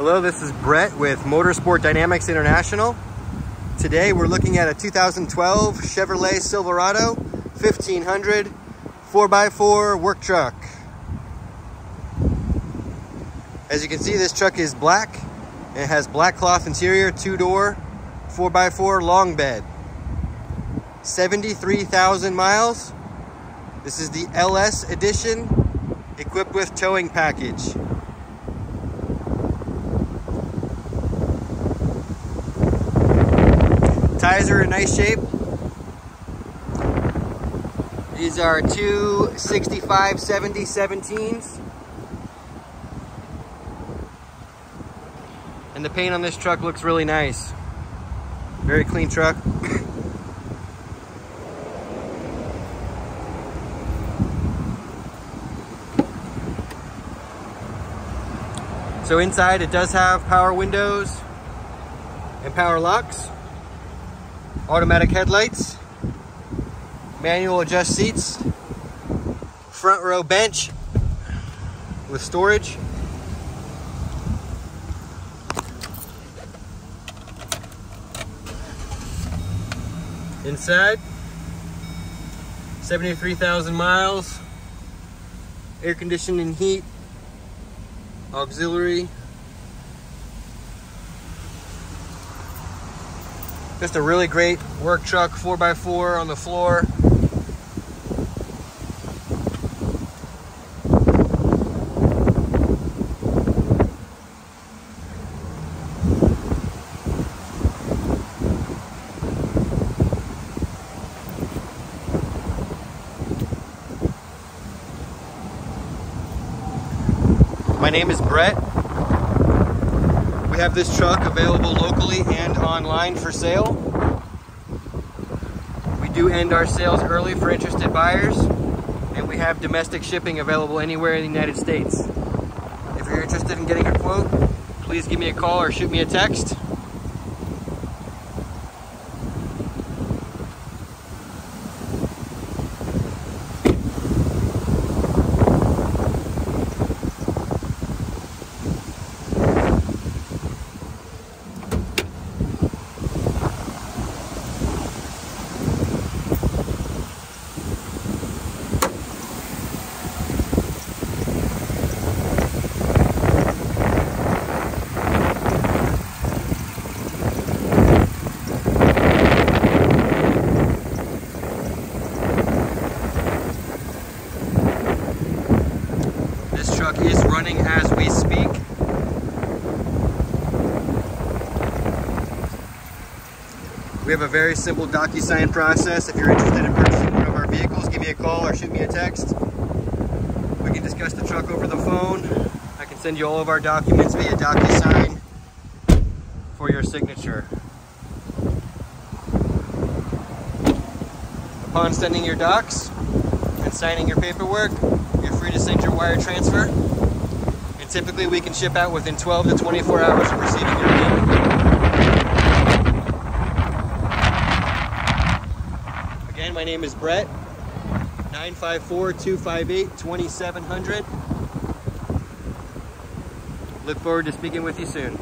Hello, this is Brett with Motorsport Dynamics International. Today we're looking at a 2012 Chevrolet Silverado 1500 4x4 work truck. As you can see, this truck is black. It has black cloth interior, 2-door, 4x4 long bed. 73,000 miles. This is the LS edition, equipped with towing package. Tires are in nice shape. These are two 65/70 17s. And the paint on this truck looks really nice. Very clean truck. So inside it does have power windows and power locks, automatic headlights, manual adjust seats, front row bench with storage. Inside, 73,000 miles, air conditioning, heat, auxiliary. Just a really great work truck, 4x4 on the floor. My name is Brett. We have this truck available locally and online for sale. We do end our sales early for interested buyers, and we have domestic shipping available anywhere in the United States. If you're interested in getting a quote, please give me a call or shoot me a text. This truck is running as we speak. We have a very simple DocuSign process. If you're interested in purchasing one of our vehicles, give me a call or shoot me a text. We can discuss the truck over the phone. I can send you all of our documents via DocuSign for your signature. Upon sending your docs and signing your paperwork, you're free to send your wire transfer, and typically we can ship out within 12 to 24 hours of receiving your payment. Again, my name is Brett, 954-258-2700. Look forward to speaking with you soon.